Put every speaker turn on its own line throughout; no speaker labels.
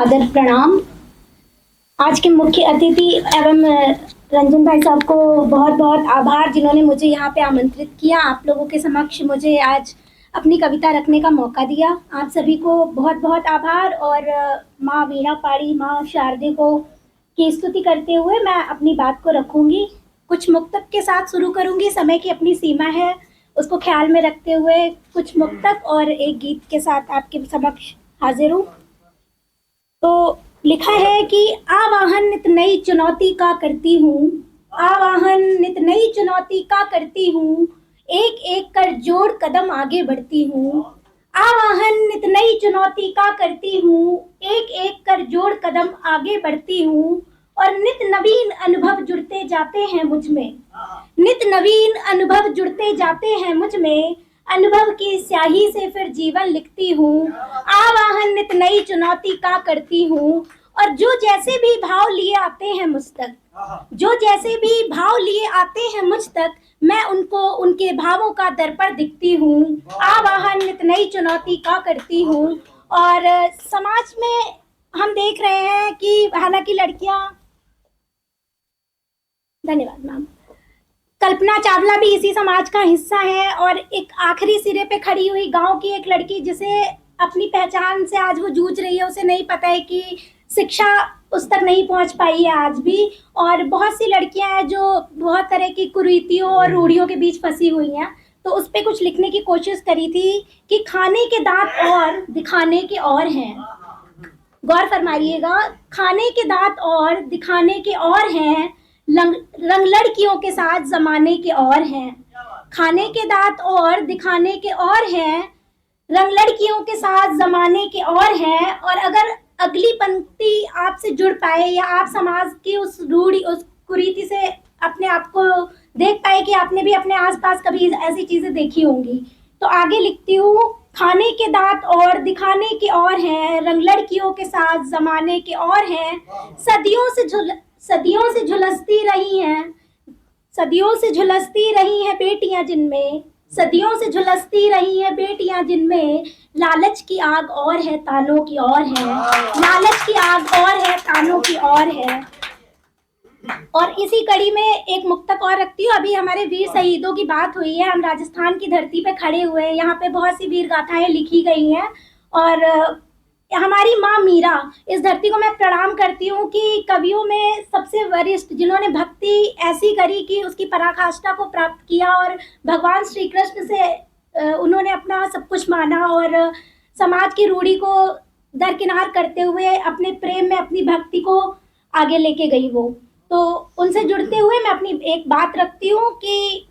आदर प्रणाम। आज के मुख्य अतिथि एवं रंजन भाई साहब को बहुत बहुत आभार जिन्होंने मुझे यहाँ पे आमंत्रित किया, आप लोगों के समक्ष मुझे आज अपनी कविता रखने का मौका दिया। आप सभी को बहुत बहुत आभार। और माँ वीणा पाड़ी, माँ शारदे को की स्तुति करते हुए मैं अपनी बात को रखूंगी। कुछ मुक्तक के साथ शुरू करूंगी, समय की अपनी सीमा है, उसको ख्याल में रखते हुए कुछ मुक्तक और एक गीत के साथ आपके समक्ष हाजिर हूँ। तो लिखा है कि आवाहन नित नई चुनौती का करती हूँ, आवाहन नित नई चुनौती का करती हूँ, एक एक कर जोड़ कदम आगे बढ़ती हूँ। आवाहन नित नई चुनौती का करती हूँ, एक एक कर जोड़ कदम आगे बढ़ती हूँ। और नित नवीन अनुभव जुड़ते जाते हैं मुझ में, नित नवीन अनुभव जुड़ते जाते हैं मुझ में, अनुभव की स्याही से फिर जीवन लिखती हूँ। आवाहन नित नई चुनौती का करती हूँ। और जो जैसे भी भाव लिए आते हैं मुझ तक, जो जैसे भी भाव लिए आते हैं मुझ तक, मैं उनको उनके भावों का दर्पण दिखती हूँ। आवाहन नित नई चुनौती का करती हूँ। और समाज में हम देख रहे हैं कि हालांकि लड़कियां, धन्यवाद मैम, कल्पना चावला भी इसी समाज का हिस्सा है और एक आखिरी सिरे पे खड़ी हुई गांव की एक लड़की जिसे अपनी पहचान से आज वो जूझ रही है, उसे नहीं पता है कि शिक्षा उस तक नहीं पहुंच पाई है आज भी। और बहुत सी लड़कियां हैं जो बहुत तरह की कुरीतियों और रूढ़ियों के बीच फंसी हुई हैं। तो उस पर कुछ लिखने की कोशिश करी थी कि खाने के दांत और दिखाने के और हैं। गौर फरमाइएगा, खाने के दांत और दिखाने के और हैं, रंग लड़कियों के साथ जमाने के और हैं। खाने के दांत और दिखाने के और हैं, रंग लड़कियों के साथ जमाने के और हैं। और अगर अगली पंक्ति आपसे जुड़ पाए या आप समाज की उस रूढ़ी, उस कुरीति से अपने आप को देख पाए कि आपने भी अपने आसपास कभी ऐसी चीजें देखी होंगी, तो आगे लिखती हूँ, खाने के दांत और दिखाने के और हैं, रंग लड़कियों के साथ जमाने के और हैं। सदियों से झुलसती रही हैं, सदियों से झुलसती रही हैं बेटियां जिनमें, सदियों से झुलसती रही हैं बेटियां जिनमें, लालच की आग और है तानों की और है, लालच की आग और है तानों की और है। और इसी कड़ी में एक मुक्तक और रखती हूँ। अभी हमारे वीर शहीदों की बात हुई है, हम राजस्थान की धरती पे खड़े हुए हैं, यहाँ पे बहुत सी वीर गाथाएं लिखी गई हैं। और हमारी माँ मीरा, इस धरती को मैं प्रणाम करती हूँ कि कवियों में सबसे वरिष्ठ, जिन्होंने भक्ति ऐसी करी कि उसकी पराकाष्ठा को प्राप्त किया और भगवान श्री कृष्ण से उन्होंने अपना सब कुछ माना और समाज की रूढ़ी को दरकिनार करते हुए अपने प्रेम में अपनी भक्ति को आगे लेके गई वो। तो उनसे जुड़ते हुए मैं अपनी एक बात रखती हूँ कि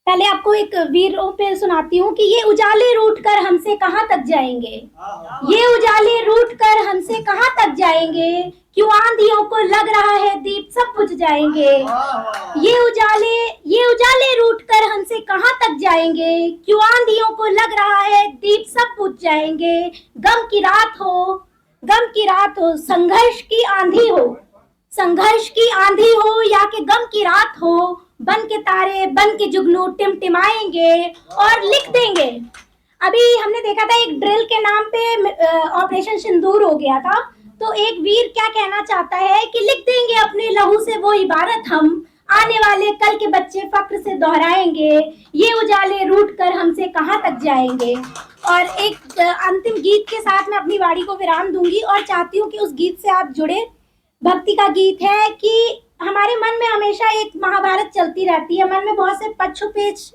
पहले आपको एक वीरों पे सुनाती हूँ कि ये उजाले रूठ कर हमसे कहाँ तक जाएंगे, ये उजाले रूठ कर हमसे कहाँ तक जाएंगे, क्यों आंधियों को लग रहा है दीप सब बुझ जाएंगे। ये उजाले रूठ कर हमसे कहाँ तक जाएंगे, क्यों आंधियों को लग रहा है दीप सब बुझ जाएंगे। गम की रात हो, गम की रात हो, संघर्ष की आंधी हो, संघर्ष की आंधी हो या कि गम की रात हो, बन के तारे बन के जुगनू टिमटिमाएंगे और लिख देंगे। अभी हमने देखा था एक ड्रिल के नाम पे ऑपरेशन सिंदूर हो गया था, तो एक वीर क्या कहना चाहता है कि लिख देंगे अपने लहू से वो इबारत हम, आने वाले कल के बच्चे फक्र से दोहराएंगे, ये उजाले रूठ कर हमसे कहाँ तक जाएंगे। और एक अंतिम गीत के साथ मैं अपनी वाणी को विराम दूंगी और चाहती हूँ कि उस गीत से आप जुड़े। भक्ति का गीत है कि हमारे मन में हमेशा एक महाभारत चलती रहती है, मन में बहुत से पक्षपेच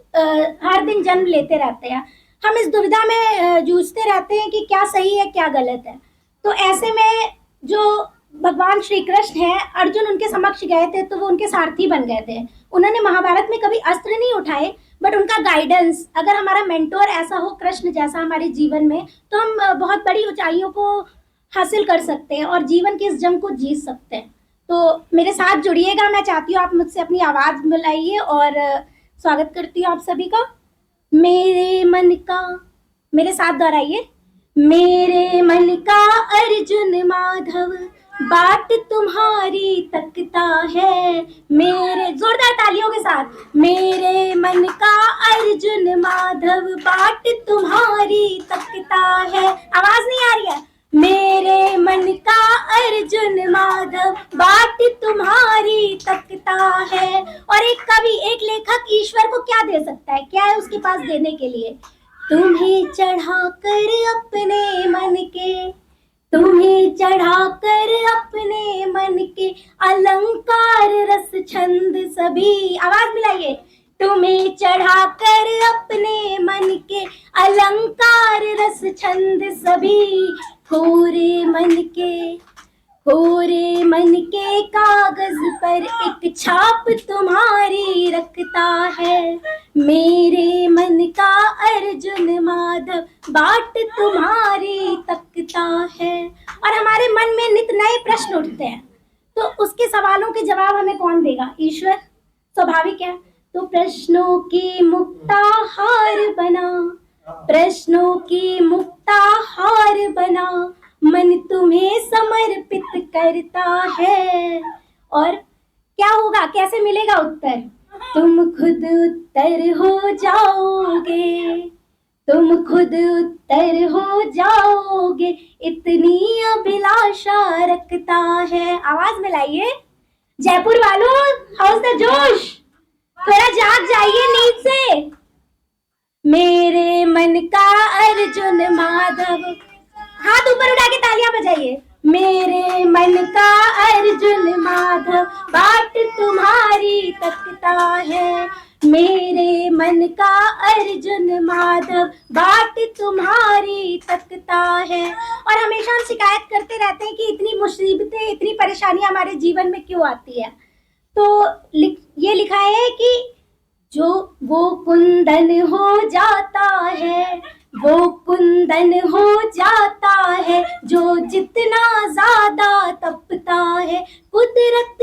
हर दिन जन्म लेते रहते हैं, हम इस दुविधा में जूझते रहते हैं कि क्या सही है क्या गलत है। तो ऐसे में जो भगवान श्री कृष्ण हैं, अर्जुन उनके समक्ष गए थे तो वो उनके सारथी बन गए थे। उन्होंने महाभारत में कभी अस्त्र नहीं उठाए, बट उनका गाइडेंस, अगर हमारा मेंटोर ऐसा हो कृष्ण जैसा हमारे जीवन में, तो हम बहुत बड़ी ऊंचाइयों को हासिल कर सकते हैं और जीवन के इस जंग को जीत सकते हैं। तो मेरे साथ जुड़िएगा, मैं चाहती हूँ आप मुझसे अपनी आवाज मिलाइए और स्वागत करती हूँ आप सभी का। मेरे मन का, मेरे साथ दोहराइए, मेरे मन का अर्जुन माधव बाट तुम्हारी तकता है, मेरे जोरदार तालियों के साथ, मेरे मन का अर्जुन माधव बाट तुम्हारी तकता है। आवाज नहीं आ रही है। मेरे मन का अर्जुन माधव बाट तुम्हारी तकता है। और एक कवि, एक लेखक ईश्वर को क्या दे सकता है, क्या है उसके पास देने के लिए? तुम्हें चढ़ाकर अपने मन के, तुम्हें चढ़ाकर अपने मन के अलंकार रस छंद सभी, आवाज मिलाइए, तुम्हें चढ़ाकर अपने मन के अलंकार रस छंद सभी, कोरे मन के कागज पर एक छाप तुम्हारी रखता है। मेरे मन का अर्जुन माधव बाट तुम्हारी तकता है। और हमारे मन में नित नए प्रश्न उठते हैं, तो उसके सवालों के जवाब हमें कौन देगा? ईश्वर, स्वाभाविक है। तो प्रश्नों की मुक्ताहार बना, प्रश्नों की मुक्ताहार बना, मन तुम्हें समर्पित करता है। और क्या होगा, कैसे मिलेगा उत्तर? तुम खुद उत्तर हो जाओगे, तुम खुद उत्तर हो जाओगे, इतनी अभिलाषा रखता है। आवाज मिलाइए, जयपुर वालों, हाउस द जोश, थोड़ा जाग जाइए नींद से। मेरे मन का अर्जुन माधव, हाथ ऊपर उठा के तालियां बजाइए। मेरे मन का अर्जुन माधव बाट तुम्हारी तकता है। मेरे मन का अर्जुन माधव बाट तुम्हारी तकता है। और हमेशा हम शिकायत करते रहते हैं कि इतनी मुसीबतें, इतनी परेशानियां हमारे जीवन में क्यों आती है। तो ये लिखा है कि जो वो कुंदन हो जाता है, वो कुंदन हो जाता है, जो जितना ज्यादा तपता है। कुदरत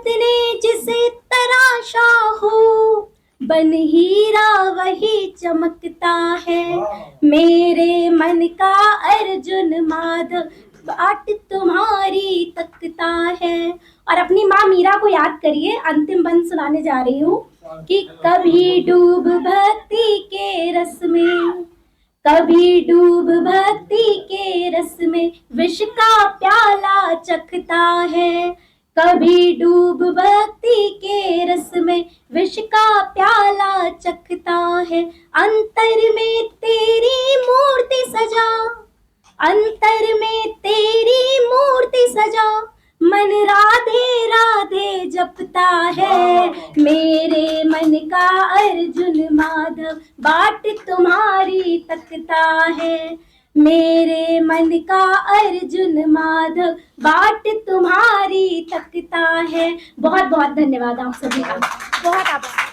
ने जिसे तराशा हो, बन हीरा वही चमकता है। मेरे मन का अर्जुन माधव बाट तुम्हारी तकता है। और अपनी माँ मीरा को याद करिए, अंतिम बंद सुनाने जा रही हूँ कि कभी डूब भक्ति के रस में, कभी डूब भक्ति के रस में, विष का प्याला चखता है। कभी डूब भक्ति के रस में, विष का प्याला चखता है। अंतर में तेरी मूर्ति सजा, अंतर में तेरी मूर्ति सजा, मन राधे राधे जपता है। मेरे मन का अर्जुन माधव बाट तुम्हारी तकता है। मेरे मन का अर्जुन माधव बाट तुम्हारी तकता है। बहुत बहुत धन्यवाद आप सभी का, बहुत आभार।